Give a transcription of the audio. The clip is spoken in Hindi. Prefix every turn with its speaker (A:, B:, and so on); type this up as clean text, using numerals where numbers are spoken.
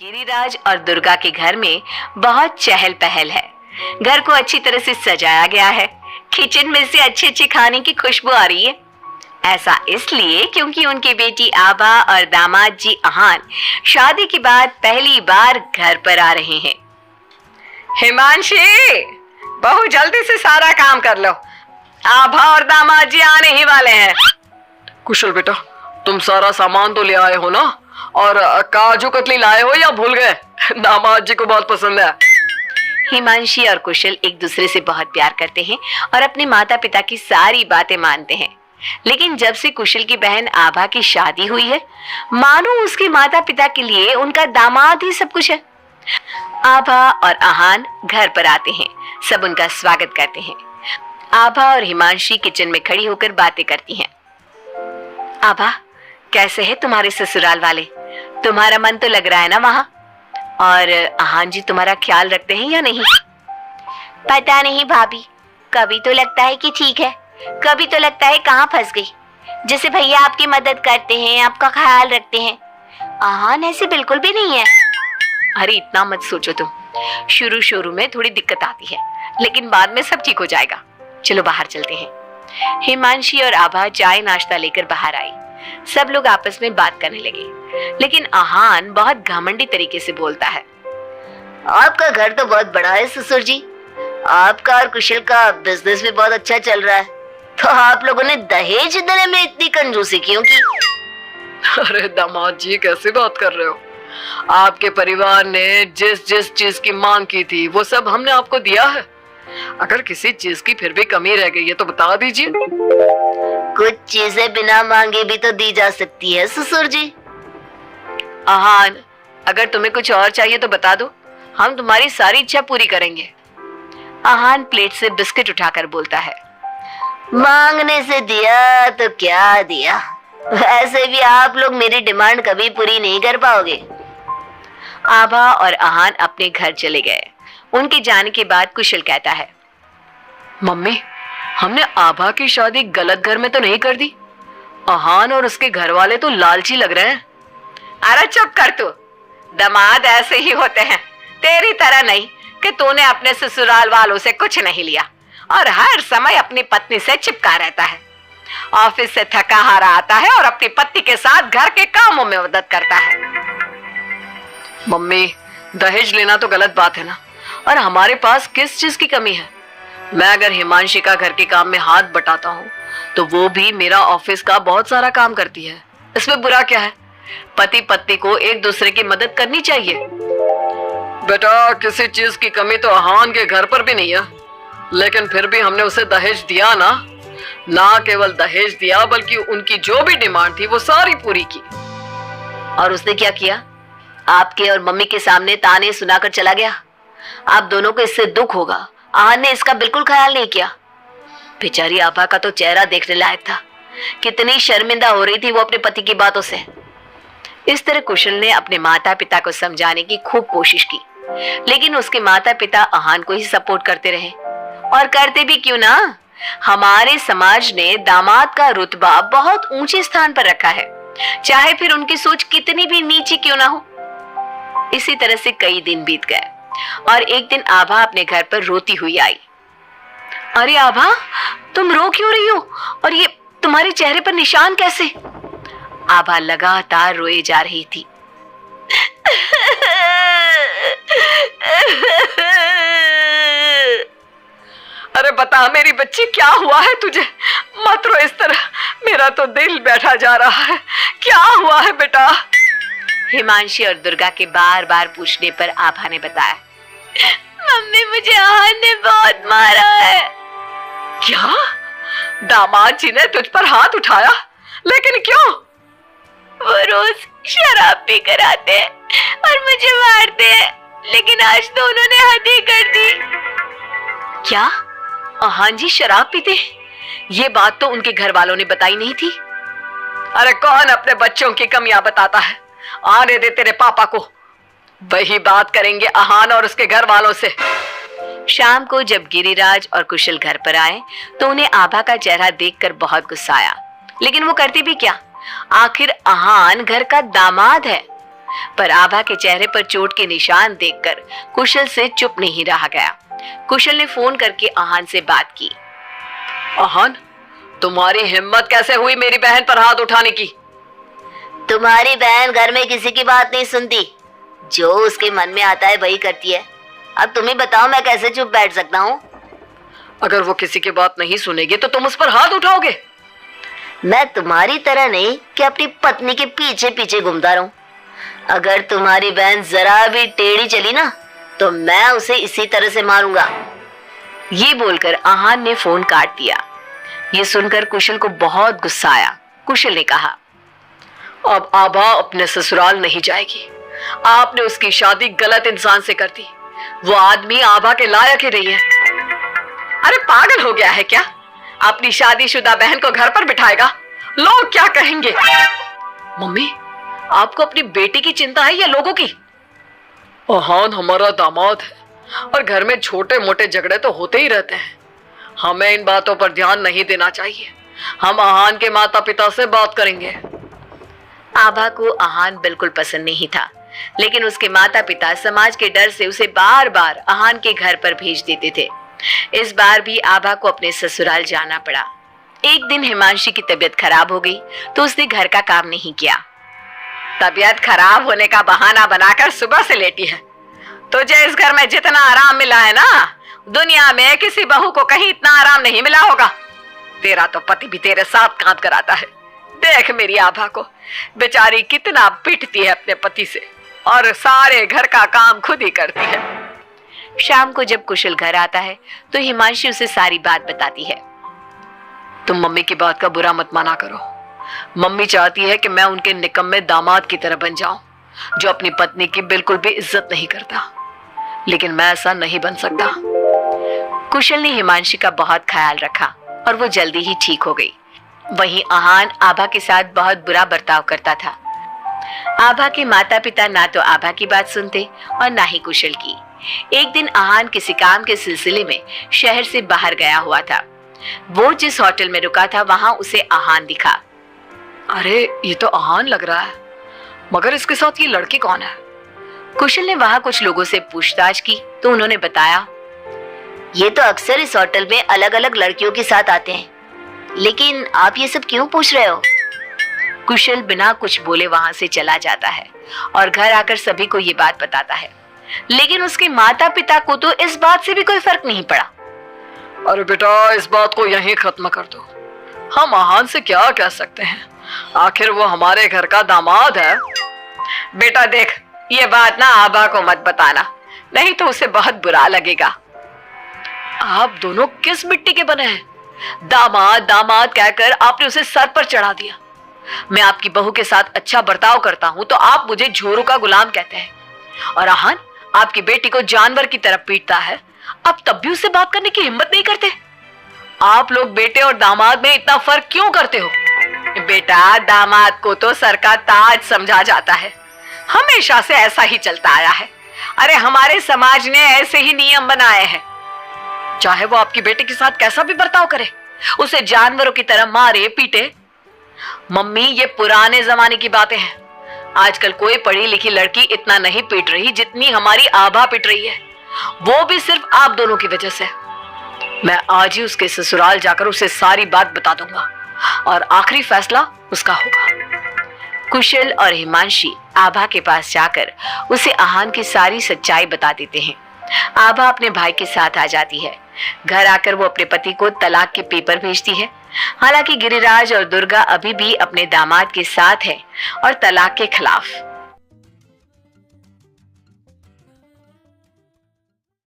A: गिरिराज और दुर्गा के घर में बहुत चहल पहल है। घर को अच्छी तरह से सजाया गया है। किचन में से अच्छे अच्छे खाने की खुशबू आ रही है। ऐसा इसलिए क्योंकि उनकी बेटी आभा और दामाद जी अहान शादी के बाद पहली बार घर पर आ रहे हैं। हिमांशी, बहु जल्दी से सारा काम कर लो। आभा और दामाद जी आने ही वाले हैं।
B: कुशल बेटा, तुम सारा सामान तो ले आए हो ना? और काजू कतली लाए हो या भूल गए? दामाद जी को बहुत पसंद है।
A: हिमांशी और कुशल एक दूसरे से बहुत प्यार करते हैं और अपने माता पिता की सारी बातें मानते हैं। लेकिन जब से कुशल की बहन आभा की शादी हुई है, मानो उसके माता पिता के लिए उनका दामाद ही सब कुछ है। आभा और अहान घर पर आते हैं। सब उनका स्वागत करते हैं। आभा और हिमांशी किचन में खड़ी होकर बातें करती हैं। आभा, कैसे है तुम्हारे ससुराल वाले? तुम्हारा मन तो लग रहा है ना वहाँ? और अहान जी तुम्हारा ख्याल रखते हैं या नहीं?
C: पता नहीं भाभी, कभी तो लगता है कि ठीक है, कभी तो लगता है कहाँ फंस गई। जैसे भैया आपकी मदद करते हैं, आपका ख्याल रखते हैं, अहान ऐसे बिल्कुल भी नहीं है।
A: अरे इतना मत सोचो तुम। शुरू शुरू में थोड़ी दिक्कत आती है, लेकिन बाद में सब ठीक हो जाएगा। चलो बाहर चलते हैं। हिमांशी और आभा चाय नाश्ता लेकर बाहर आई। सब लोग आपस में बात करने लगे, लेकिन अहान बहुत घमंडी तरीके से बोलता है।
C: आपका घर तो बहुत बड़ा है ससुर जी। आपका और कुशल का बिजनेस भी बहुत अच्छा चल रहा है, तो आप लोगों ने दहेज देने में इतनी कंजूसी क्यों की?
B: अरे दामाद जी, कैसे बात कर रहे हो? आपके परिवार ने जिस जिस चीज की मांग की थी वो सब हमने आपको दिया है। अगर किसी चीज की फिर भी कमी रह गई है तो बता दीजिए।
C: कुछ चीजें बिना मांगे भी तो दी जा सकती है ससुर जी।
A: अहान, अगर तुम्हें कुछ और चाहिए तो बता दो, हम तुम्हारी सारी इच्छा पूरी करेंगे। अहान प्लेट से बिस्किट उठाकर बोलता है।
C: मांगने से दिया तो क्या दिया, वैसे भी आप लोग मेरी डिमांड कभी पूरी नहीं कर पाओगे।
A: आभा और अहान अपने घर चले गए। उनके जाने के बाद कुशल कहता है,
B: मम्मी, हमने आभा की शादी गलत घर में तो नहीं कर दी? अहान और उसके घर वाले तो लालची लग रहे हैं।
A: अरे चुप कर तू। दामाद ऐसे ही होते हैं, तेरी तरह नहीं कि तूने अपने ससुराल वालों से कुछ नहीं लिया और हर समय अपनी पत्नी से चिपका रहता है। ऑफिस से थका हारा आता है और अपनी पत्नी के साथ घर के कामों में मदद करता है।
B: मम्मी, दहेज लेना तो गलत बात है ना, और हमारे पास किस चीज की कमी है? मैं अगर हिमांशी का घर के काम में हाथ बटाता हूँ तो वो भी मेरा ऑफिस का बहुत सारा काम करती है। इसमें बुरा क्या है? पति पत्नी को एक दूसरे की मदद करनी चाहिए। बेटा, किसी चीज की कमी तो अहान के घर पर भी नहीं है, लेकिन फिर भी हमने उसे दहेज दिया ना। ना केवल दहेज दिया बल्कि उनकी जो भी डिमांड थी वो सारी पूरी की।
A: और उसने क्या किया? आपके और मम्मी के सामने ताने सुनाकर चला गया। आप दोनों को इससे दुख होगा। अहान ने इसका बिल्कुल ख्याल नहीं किया। बेचारी आभा का तो चेहरा देखने लायक था। कितनी शर्मिंदा हो रही थी वो अपने पति की बातों से। इस तरह कुशल ने अपने माता पिता को समझाने की खूब कोशिश की, लेकिन उसके माता पिता अहान को ही सपोर्ट करते रहे। और करते भी क्यों ना, हमारे समाज ने दामाद का रुतबा बहुत ऊंचे स्थान पर रखा है, चाहे फिर उनकी सोच कितनी भी नीची क्यों ना हो। इसी तरह से कई दिन बीत गए और एक दिन आभा अपने घर पर रोती हुई आई। अरे आभा, तुम रो क्यों रही हो? और ये तुम्हारे चेहरे पर निशान कैसे? आभा लगातार रोए जा रही थी।
B: अरे बता मेरी बच्ची, क्या हुआ है तुझे? मत रो इस तरह, मेरा तो दिल बैठा जा रहा है। क्या हुआ है बेटा?
A: हिमांशी और दुर्गा के बार बार पूछने पर आभा ने बताया,
C: मम्मी, मुझे अहान ने बहुत मारा है।
B: क्या? दामाद जी ने तुझ पर हाथ उठाया? लेकिन क्यों?
C: वो रोज शराब पी कर आते हैं और मुझे मारते हैं, लेकिन आज तो उन्होंने हद ही कर दी।
A: क्या अहान जी शराब पीते? ये बात तो उनके घर वालों ने बताई नहीं थी।
B: अरे कौन अपने बच्चों की कमियां बताता है? आने दे तेरे पापा को, वही बात करेंगे अहान और उसके घर वालों से।
A: शाम को जब गिरिराज और कुशल घर पर आए तो उन्हें आभा का चेहरा देखकर बहुत गुस्सा आया, लेकिन वो करती भी क्या? आखिर अहान घर का दामाद है। पर आभा के चेहरे पर चोट के निशान देखकर कुशल से चुप नहीं रहा गया। कुशल ने फोन करके आहान से बात की।
B: आहान, तुम्हारी हिम्मत कैसे हुई मेरी बहन पर हाथ उठाने की?
C: तुम्हारी बहन घर में किसी की बात नहीं सुनती, जो उसके मन में आता है वही करती है। अब तुम ही बताओ, मैं कैसे चुप बैठ सकता हूँ?
B: अगर वो किसी की बात नहीं सुनेगी तो तुम उस पर हाथ उठाओगे?
C: मैं तुम्हारी तरह नहीं कि अपनी पत्नी के पीछे पीछे घूमता रहूं। अगर तुम्हारी बहन जरा भी टेढ़ी चली ना तो मैं उसे इसी तरह से मारूंगा।
A: ये बोलकर आहान ने फोन काट दिया। ये सुनकर कुशल को बहुत गुस्सा आया। कुशल ने कहा,
B: अब आभा अपने ससुराल नहीं जाएगी। आपने उसकी शादी गलत इंसान से कर दी। वो आदमी आभा के लायक ही नहीं है। अरे पागल हो गया है क्या? अपनी शादीशुदा बहन को घर पर बिठाएगा? लोग क्या कहेंगे? मम्मी, आपको अपनी बेटी की चिंता है या लोगों की? आहान हमारा दामाद है और घर में छोटे मोटे झगड़े तो होते ही रहते हैं। हमें इन बातों पर ध्यान नहीं देना चाहिए। हम आहान के माता पिता से बात करेंगे।
A: आभा को आहान बिल्कुल पसंद नहीं था, लेकिन उसके माता पिता समाज के डर से उसे बार बार आहान के घर पर भेज देते थे। इस बार भी आभा को अपने ससुराल जाना पड़ा। एक दिन हिमांशी की तबीयत खराब हो गई तो उसने घर का काम नहीं किया।
B: तबीयत खराब होने का बहाना बनाकर सुबह से लेटी है। तुझे इस घर में जितना आराम मिला है ना, दुनिया में किसी बहू को कहीं इतना आराम नहीं मिला होगा। तेरा तो पति भी तेरे साथ काम कराता है। देख मेरी आभा को, बेचारी कितना पिटती है अपने पति से और सारे घर का काम खुद ही करती है।
A: शाम को जब कुशल घर आता है तो हिमांशी उसे सारी बात बताती है।
B: तुम मम्मी की बात का बुरा मत माना करो। मम्मी चाहती है कि मैं उनके निकम्मे दामाद की तरह बन जाऊं, जो अपनी पत्नी की बिल्कुल भी इज्जत नहीं करता। लेकिन मैं ऐसा नहीं बन सकता।
A: कुशल ने हिमांशी का बहुत ख्याल रखा और वो जल्दी ही ठीक हो गई। वहीं आहान आभा के साथ बहुत बुरा बर्ताव करता था। आभा के माता पिता ना तो आभा की बात सुनते और ना ही कुशल की। एक दिन आहान किसी काम के सिलसिले में शहर से बाहर गया हुआ था। वो जिस होटल में रुका था वहां उसे आहान दिखा।
B: अरे ये तो आहान लग रहा है, मगर इसके साथ ये लड़की कौन है?
A: कुशल ने वहां कुछ लोगों से पूछताछ की तो उन्होंने बताया,
C: ये तो अक्सर इस होटल में अलग अलग लड़कियों के साथ आते हैं। लेकिन आप ये सब क्यों पूछ रहे हो?
A: कुशल बिना कुछ बोले वहां से चला जाता है और घर आकर सभी को ये बात बताता है। लेकिन उसके माता पिता को तो इस बात से भी कोई फर्क नहीं पड़ा।
B: अरे बेटा, इस बात को यहीं खत्म कर दो। हम आहान से क्या कह सकते हैं? आखिर वो हमारे घर का दामाद है। बेटा देख, ये बात ना आभा को मत बताना, नहीं तो उसे बहुत बुरा लगेगा। आप दोनों किस मिट्टी के बने हैं? दामाद दामाद कहकर आपने उसे सर पर चढ़ा दिया। मैं आपकी बहू के साथ अच्छा बर्ताव करता हूं तो आप मुझे झोरू का गुलाम कहते हैं। और आहान आपकी बेटी को जानवर की तरह पीटता है, आप तब भी उससे बात करने की हिम्मत नहीं करते। आप लोग बेटे और दामाद में इतना फर्क क्यों करते हो? बेटा, दामाद को तो सर का ताज समझा जाता है। हमेशा से ऐसा ही चलता आया है। अरे हमारे समाज ने ऐसे ही नियम बनाए हैं। चाहे वो आपकी बेटी के साथ कैसा भी बर्ताव करे, उसे जानवरों की तरह मारे पीटे। मम्मी, ये पुराने जमाने की बातें हैं। आजकल कोई पढ़ी लिखी लड़की इतना नहीं पीट रही जितनी हमारी आभा पीट रही है, वो भी सिर्फ आप दोनों की वजह से। मैं आज ही उसके ससुराल जाकर उसे सारी बात बता दूंगा और आखिरी फैसला उसका होगा।
A: कुशल और हिमांशी आभा के पास जाकर उसे आहान की सारी सच्चाई बता देते हैं। आभा अपने भाई के साथ आ जाती है। घर आकर वो अपने पति को तलाक के पेपर भेजती है। हालांकि गिरिराज और दुर्गा अभी भी अपने दामाद के साथ है और तलाक के खिलाफ।